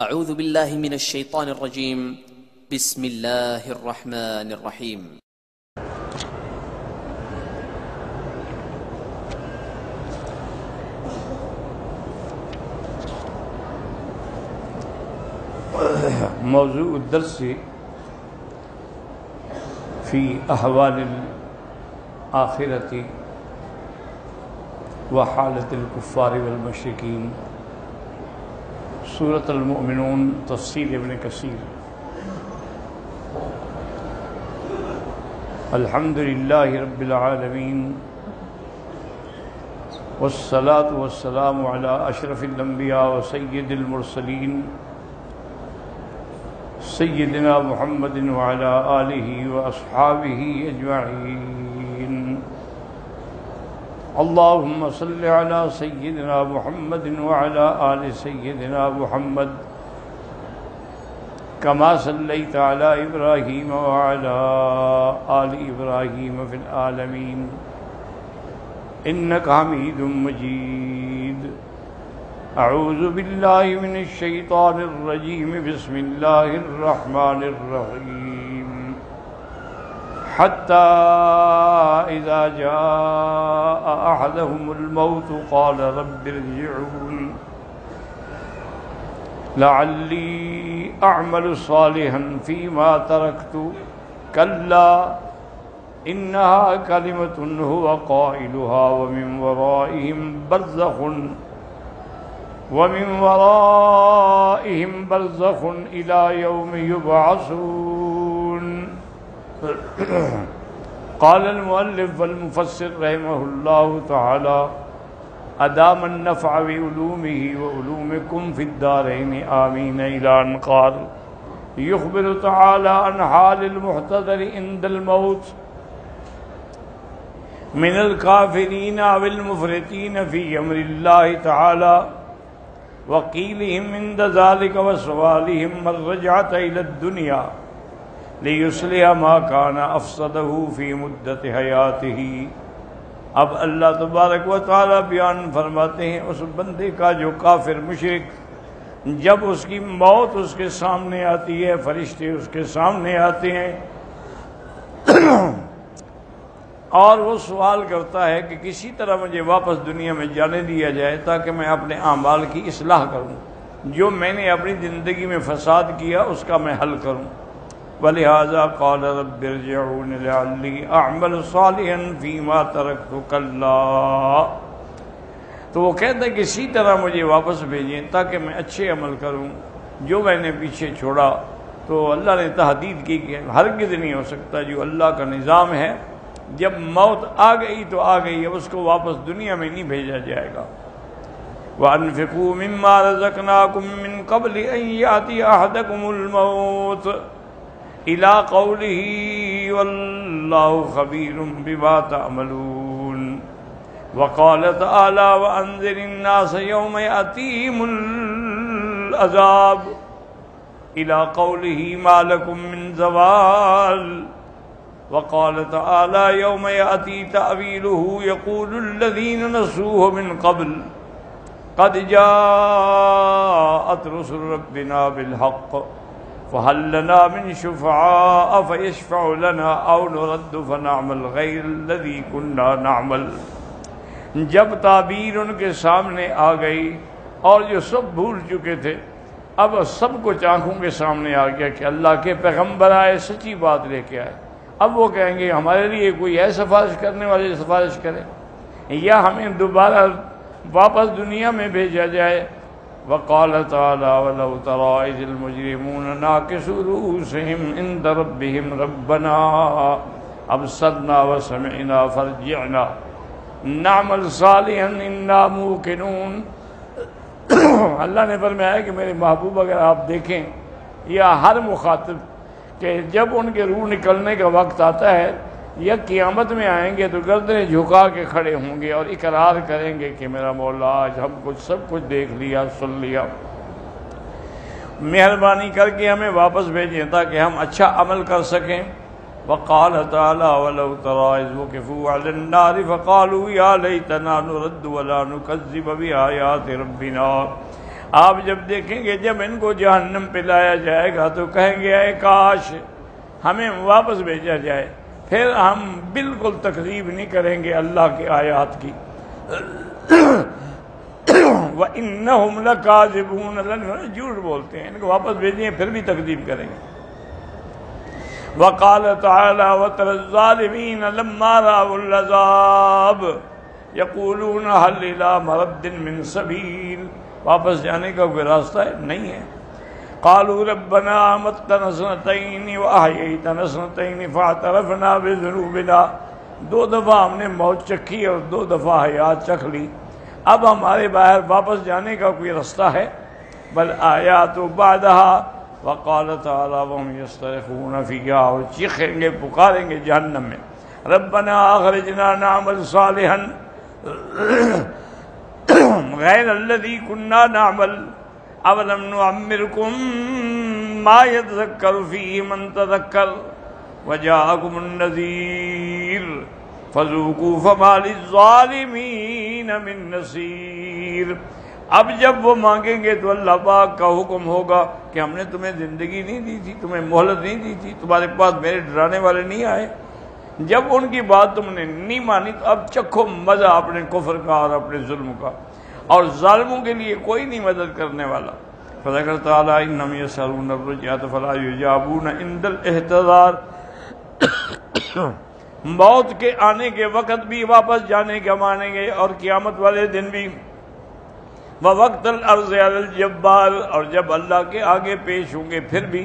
اعوذ باللہ من الشیطان الرجیم بسم اللہ الرحمن الرحیم موضوع الدرس فی احوال الآخرۃ وحالۃ الکفار والمشرکین، سورۃ المؤمنون، تفسیر ابن کثیر۔ الحمد للہ رب العالمین، والصلاة والسلام علی اشرف الانبیاء وسید المرسلین، سیدنا محمد وعلی آلہ واصحابہ اجمعین۔ اللہم صل علی سیدنا محمد وعلی آل سیدنا محمد کما صلیت علی ابراہیم وعلی آل ابراہیم فی العالمین انک حمید مجید۔ اعوذ باللہ من الشیطان الرجیم، بسم اللہ الرحمن الرحیم۔ حتی اذا جاء احدهم الموت قال رب ارجعون لعلی اعمل صالحا فیما ترکت کلا انها کلمة هو قائلها ومن ورائهم برزخ إلى يوم يبعثون۔ قال المؤلف والمفسر رحمه الله تعالى أدام النفع بعلومه وعلومكم في الدارين آمين، إلى أن قال يخبر تعالى عن حال المحتضر عند الموت من الكافرين والمفرطين في أمر الله تعالى وقيلهم عند ذلك وسؤالهم الرجعة إلى الدنيا ليصلح ما كان أفسده في مدة حياته۔ اب اللہ تبارک و تعالی بیان فرماتے ہیں اس بندے کا جو کافر مشرک، جب اس کی موت اس کے سامنے آتی ہے، فرشتے اس کے سامنے آتے ہیں اور وہ سوال کرتا ہے کہ کسی طرح مجھے واپس دنیا میں جانے دیا جائے تاکہ میں اپنے اعمال کی اصلاح کروں، جو میں نے اپنی زندگی میں فساد کیا اس کا میں حل کروں۔ وَلِهَذَا قَالَ رَبِّ ارْجِعُونِ لَعَلِّي أَعْمَلُ صَالِحًا فِيمَا تَرَكْتُ كَلَّا۔ تو وہ کہتا ہے کسی طرح مجھے واپس بھیجیں تاکہ میں اچھے عمل کروں جو میں نے پیچھے چھوڑا۔ تو اللہ نے تحدید کی کہ ہرگز نہیں ہو سکتا، جو اللہ کا نظام ہے جب موت آ گئی تو آ گئی، اب اس کو واپس دنیا میں نہیں بھیجا جائے گا۔ وَأَنفِقُوا مِمَّا رَزَقْنَاكُم مِّن قَبْلِ أَن يَأْتِيَ أَحَدَكُمُ الْمَوْتُ إِلَىٰ قَوْلِهِ وَاللَّهُ خَبِيرٌ بِمَا تَعْمَلُونَ۔ وَقَالَ تَعَالَىٰ وَأَنذِرِ النَّاسَ يَوْمَ يَأْتِيهِمُ الْعَذَابُ إِلَىٰ قَوْلِهِ مَا لَكُم مِّن زَوَالٍ۔ وقال تعالى يوم يأتي تأويله يقول الذين نسوه من قبل قد جاءت رسل ربنا بالحق فهل لنا من شفعاء فيشفع لنا أو نرد فنعمل غير الذي كنا نعمل۔ جب تعبیر ان کے سامنے آ گئی اور جو سب بھول چکے تھے، اب سب کچھ آنکھوں کے سامنے آ گیا کہ اللہ کے پیغمبر آئے، سچی بات لے کے آئے۔ اب وہ کہیں گے ہمارے لیے کوئی ہے سفارش کرنے والے، سفارش کرے یا ہمیں دوبارہ واپس دنیا میں بھیجا جائے۔ وقال تعالی ولو تری اذ المجرمون ناکسوا رؤوسهم عند ربهم ربنا ابصرنا وسمعنا فارجعنا نعمل صالحا انا موقنون۔ اللہ نے فرمایا کہ میرے محبوب اگر آپ دیکھیں یا ہر مخاطب کہ جب ان کے روح نکلنے کا وقت آتا ہے یا قیامت میں آئیں گے تو گردنیں جھکا کے کھڑے ہوں گے اور اقرار کریں گے کہ میرا مولا آج ہم سب کچھ دیکھ لیا، سن لیا، مہربانی کر کے ہمیں واپس بھیجیں تاکہ ہم اچھا عمل کر سکیں۔ وقال تعالی ولو تری اذ وقفوا علی النار فقالوا یا لیتنا نرد ولا نکذب بآیات ربنا آپ جب دیکھیں گے جب ان کو جہنم پہ لایا جائے گا تو کہیں گے اے کاش ہمیں واپس بھیجا جائے، پھر ہم بالکل تکذیب نہیں کریں گے اللہ کی آیات کی۔ وَإِنَّهُمْ لَكَاذِبُونَ، جھوٹ بولتے ہیں، ان کو واپس بھیجیں پھر بھی تکذیب کریں گے۔ وَقَالَ تَعَالَى وَتَرَى الظَّالِمِينَ لَمَّا رَأَوُا الْعَذَابَ يَقُولُونَ هَلْ إِلَىٰ مَرَدٍ مِّن سَبِيلٍ، واپس جانے کا کوئی راستہ ہے؟ نہیں ہے۔ قالوا ربنا امتنا سنتين واحييتنا سنتين فاعترفنا بذنوبنا، 2 دفعہ ہم نے موت چکھی اور 2 دفعہ حیات چکھ لی، اب ہمارے باہر واپس جانے کا کوئی راستہ ہے؟ بل آیات بعدها وقال تعالی وهم يصطرخون فيها، اور چیخیں گے پکاریں گے جہنم میں، ربنا اخرجنا نعمل صالحا غیر الذي كنا نعمل اولم نعمركم ما يتذكر فيه من تذكر وجاءكم النذير فذوقوا فما للظالمين من نصير۔ اب جب وہ مانگیں گے تو اللہ پاک کا حکم ہوگا کہ ہم نے تمہیں زندگی نہیں دی تھی، تمہیں مہلت نہیں دی تھی، تمہارے پاس میرے ڈرانے والے نہیں آئے، جب ان کی بات تم نے نہیں مانی تو اب چکھو مزہ اپنے کفر کا اور اپنے ظلم کا، اور ظالموں کے لیے کوئی نہیں مدد کرنے والا۔ فذکر تعالی انہم یسألون الرجعۃ فلا یجابون عند الاحتضار، موت کے آنے کے وقت بھی واپس جانے کا مانیں گے اور قیامت والے دن بھی، ووقت العرض علی الجبار، اور جب اللہ کے آگے پیش ہوں گے پھر بھی،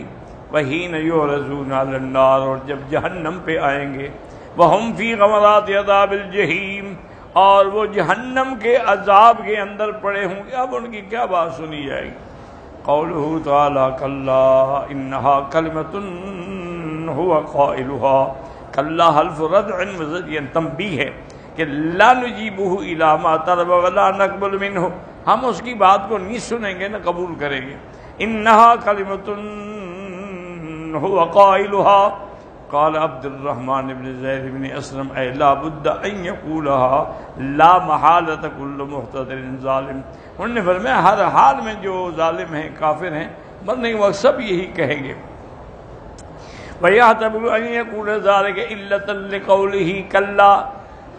وحین یعرضون علی النار، اور جب جہنم پہ آئیں گے، وہم فی غمرات عذاب الجحیم، اور وہ جہنم کے عذاب کے اندر پڑے ہوں گے، اب ان کی کیا بات سنی جائے گی؟ قولہ تعالی کلا انہا کلمۃ هو قائلها، کلا حلف ردع وزجر، تنبیہ ہے کہ لا نجیبہ الی ما طلب ولا نقبل منہ، ہم اس کی بات کو نہیں سنیں گے نہ قبول کریں گے۔ انہا کلمۃ هو قائلها، قال عبد الرحمن بن زید بن اسلم اے لا بد ان یقولها لا محالۃ کل محتضر ظالم، انہوں نے فرمایا ہر حال میں جو ظالم ہیں کافر ہیں مرنے کے وقت سب یہی کہیں گے۔ وَيَحْتَمِلُ أَن يَكُونَ ذَلِكَ إِلَّةً لِقَوْلِهِ كَلَّا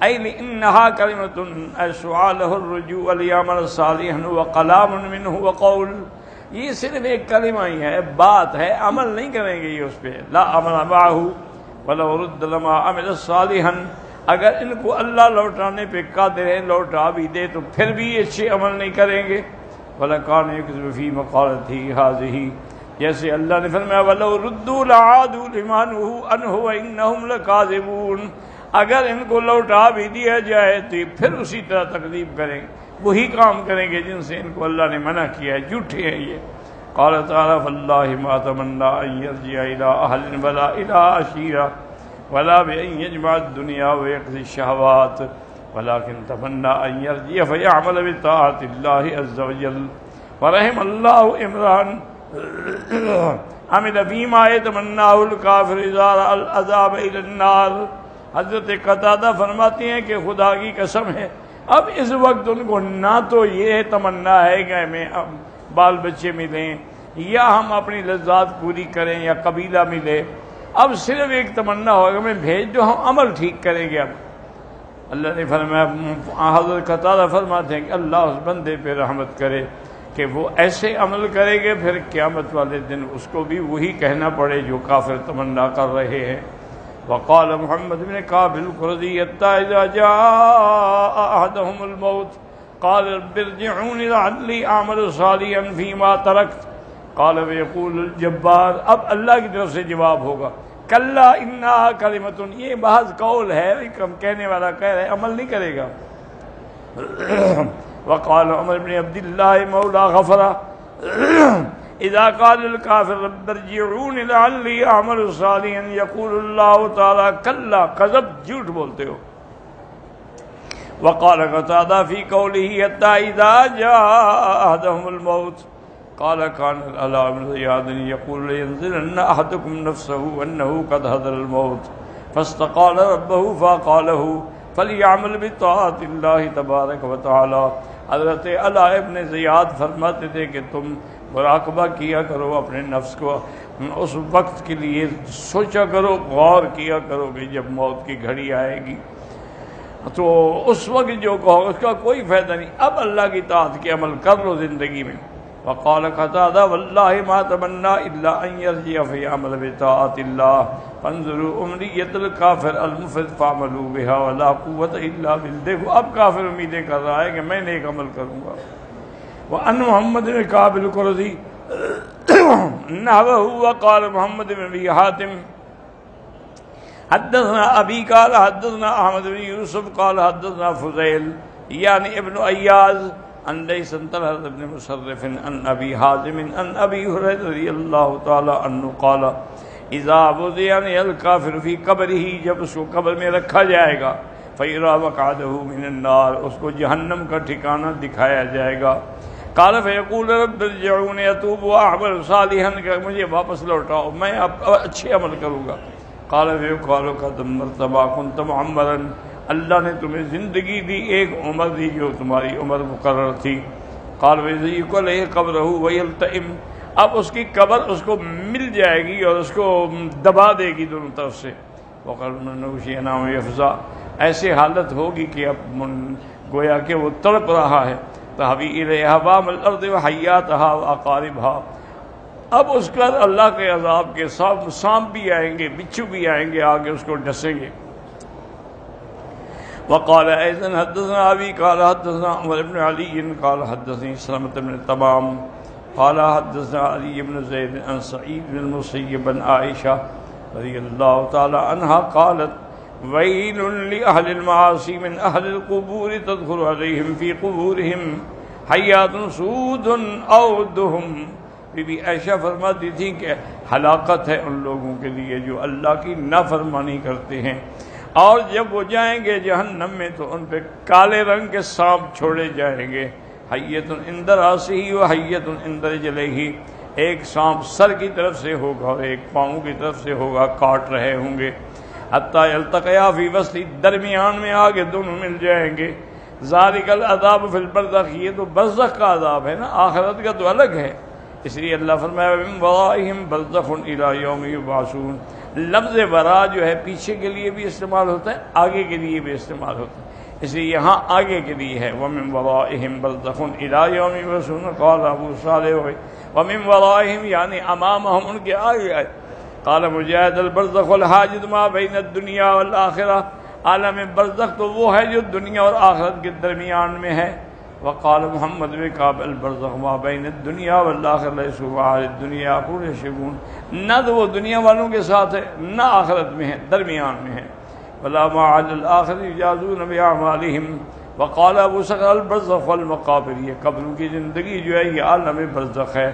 أَيْ لِأَنَّهَا كَلِمَةٌ أَيْ سُؤَالُهُ الرُّجُوعُ لِيَعْمَلَ صَالِحًا وَكَلَامٌ مِّنْهُ وَقَوْلٌ، یہ صرف ایک کلمہ ہی ہے، بات ہے، عمل نہیں کریں گے یہ اس پہ، لا عمل معه وَلَوْ رُدَّ لَمَا عَمِلَ صَالِحًا، اگر ان کو اللہ لوٹانے پہ قادر ہے لوٹا بھی دے تو پھر بھی اچھے عمل نہیں کریں گے۔ وَلَكَانَ يُكْذِبُ فِي مَقَالَتِهِ هَٰذِهِ، جیسے اللہ نے فرمایا وَلَوْ رُدُّوا لَعَادُوا لِمَا نُهُوا عَنْهُ وَإِنَّهُمْ لَكَاذِبُونَ، اگر ان کو لوٹا بھی دیا جائے تو پھر اسی طرح تکذیب کریں گے، وہی کام کریں گے جن سے ان کو اللہ نے منع کیا ہے، جھوٹے ہیں یہ۔ قال تعالی فاللہ ما تمنا ان یرجع الى اہل ولا الى عشیرہ ولا بأن یجمع الدنیا ویقضی الشہوات ولكن تمنا ان یرجع فیعمل بطاعت اللہ عز وجل۔ ورحم اللہ عمران عمل فیما یتمناہ الکافر اذا رأى العذاب الى النار، حضرت قتادہ فرماتے ہیں کہ خدا کی قسم ہے اب اس وقت ان کو نہ تو یہ تمنا ہے کہ ہمیں بال بچے ملیں یا ہم اپنی لذات پوری کریں یا قبیلہ ملے، اب صرف ایک تمنا ہوگا ہمیں بھیج دو، ہم عمل ٹھیک کریں گے۔ اب اللہ نے فرمایا، حضرت قتادہ فرماتے ہیں کہ اللہ اس بندے پہ رحمت کرے کہ وہ ایسے عمل کرے گے پھر قیامت والے دن اس کو بھی وہی کہنا پڑے جو کافر تمنا کر رہے ہیں۔ وقال محمد بن كعب القرظي اذا جاء احدهم الموت قال رب ارجعوني لعلي اعمل صالحا فيما تركت قال ويقول الجبار، اب اللہ کی طرف سے جواب ہوگا کلا انها کلمۃ، یہ محض قول ہے، کہنے والا کہہ رہا ہے، عمل نہیں کرے گا۔ وقال عمر بن عبد الله مولى غفرة اذا قال الكافر رب ارجعون لعلی اعمل صالحا یقول اللہ تعالی کلا کذب، جھوٹ بولتے ہو۔ وقال قتادہ فی قوله حتى اذا جاء احدهم الموت قال كان العلاء بن زياد يقول لينزلن احدكم نفسه انه قد حضر الموت فاستقال ربه فقاله فلیعمل بطاعت اللہ تبارک و تعالی۔ حضرت علاء ابن زیاد فرماتے تھے کہ تم مراقبہ کیا کرو اپنے نفس کو، اس وقت کے لیے سوچا کرو، غور کیا کرو کہ جب موت کی گھڑی آئے گی تو اس وقت جو کہو اس کا کوئی فائدہ نہیں، اب اللہ کی طاعت کے عمل کر لو زندگی میں۔ وقال قتادہ واللہ ما تمنا الا ان یرجع فیعمل بطاعت اللہ فانظروا امنیت الکافر المفرط فعملوا بها ولا قوت الا باللہ۔ دیکھو اب کافر امیدیں کر رہا ہے کہ میں نیک عمل کروں گا۔ وان محمد بن کعب القرظی نحوه وقال محمد بن ابی حاتم حدثنا ابی قال حدثنا احمد بن یوسف قال حدثنا فضیل یعنی ابن ایاز عن لیث بن طلحة بن مصرف عن ابی حازم عن ابی ہریرہ رضی اللہ تعالی عنہ قال اذا وضع الکافر فی قبرہ، جب اس کو قبر میں رکھا جائے گا، فیرا مقعدہ من النار، اس کو جہنم کا ٹھکانہ دکھایا جائے گا، قال فیقول رب ارجعونی اتوب واعمل صالحا، کہ مجھے واپس لوٹاؤ میں اب اچھے عمل کروں گا، قال فیقال قد مرتبہ کنت معمرا، اللہ نے تمہیں زندگی دی، ایک عمر دی جو تمہاری عمر مقرر تھی، قال ویزیق علیہ قبرہ ویلتئم، اب اس کی قبر اس کو مل جائے گی اور اس کو دبا دے گی دونوں طرف سے، وقال نوشی نام یفزا، ایسے حالت ہوگی کہ اب گویا کہ وہ تڑپ رہا ہے، تحوی الیہ حوام الارض وحیاتہا واقاربہا، اب اس پر اللہ کے عذاب کے سانپ بھی آئیں گے، بچھو بھی آئیں گے، آگے اس کو ڈسیں گے۔ وقال ايضا حدثنا ابي قال حدثنا عمر بن علي قال حدثني سلمة بن تمام قال حدثنا علي بن زيد عن سعيد بن المسيب عن عائشة رضي الله تعالى عنها قالت ويل لأهل المعاصي من أهل القبور تدخل عليهم في قبورهم حيات سود أو دهم۔ بی بی عائشہ فرماتی تھی کہ ہلاکت ہے ان لوگوں کے لیے جو اللہ کی نافرمانی کرتے ہیں، اور جب وہ جائیں گے جہنم میں تو ان پہ کالے رنگ کے سانپ چھوڑے جائیں گے، حیۃ عند راسہ و حیۃ عند رجلہ، ایک سانپ سر کی طرف سے ہوگا اور ایک پاؤں کی طرف سے ہوگا، کاٹ رہے ہوں گے، حتی یلتقیا فی وسط، درمیان میں آگے دونوں مل جائیں گے۔ ذالک العذاب فی البرزخ، یہ تو برزخ کا عذاب ہے نا، آخرت کا تو الگ ہے، اس لیے اللہ فرمایا من ورائہم برزخ الی یوم یبعثون۔ لفظ ورا جو ہے پیچھے کے لیے بھی استعمال ہوتا ہے، آگے کے لیے بھی استعمال ہوتا ہے، اس لیے یہاں آگے کے لیے ہے، وَمِن وَرَائِهِمْ بَرْزَخٌ إِلَىٰ يَوْمِ يُبْعَثُونَ، قال ابو صالح وَمِن وَرَائِهِمْ یعنی امامہم، ان کے آگے آئے، قال مجاہد البرزخ الحاجز ما بین الدنیا والآخرہ، عالم برزخ تو وہ ہے جو دنیا اور آخرت کے درمیان میں ہے، وقال محمد بن کعب البرزخ ما بین الدنیا والآخرہ لیس هو اہل الدنیا یشركون، نہ تو وہ دنیا والوں کے ساتھ ہے نہ آخرت میں ہے، درمیان میں ہے، ولا ما علی الآخر یجازون بأعمالهم، وقال ابو صخر البرزخ والمقابر، یہ قبروں کی زندگی جو ہے یہ عالم برزخ ہے،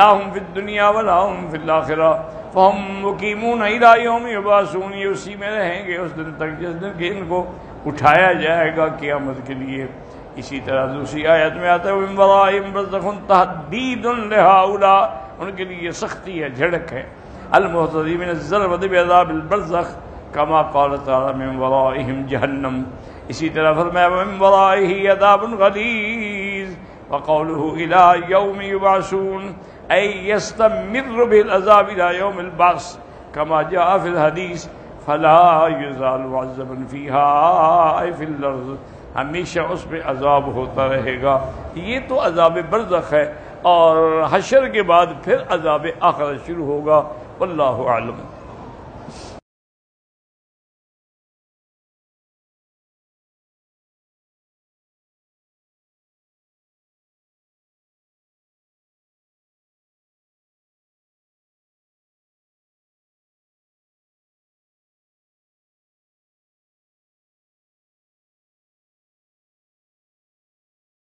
لا هم فی الدنیا ولا هم فی الآخرہ فهم مقیمون الی یوم یبعثون، یہ اسی میں رہیں گے اس دن تک جس دن کہ ان کو اٹھایا جائے گا قیامت کے لیے۔ اسی طرح دوسری آیت میں آتا ہے وَمِن وَرَائِهِمْ بَرْزَخٌ تَحْدِيدٌ لِهَٰؤُلَاءِ، ان کے لیے سختی ہے، جھڑک ہے، الْمُحْتَضِی مِنَ الزَّلْوَةِ بِعَذَابِ الْبَرْزَخ كما قال تعالی من ورائهم جہنم، اسی طرح فرمایا وَمِن وَرَائِهِ عَذَابٌ غَلِيظٌ، وقوله إِلَىٰ يَوْمِ يُبْعَثُونَ أي يستمر بالعذاب إلى يوم البعث كما جاء في الحديث فلا يزال معذبا فيها أي في الأرض، ہمیشہ اس پہ عذاب ہوتا رہے گا۔ یہ تو عذاب برزخ ہے، اور حشر کے بعد پھر عذاب آخرت شروع ہوگا، واللہ اعلم۔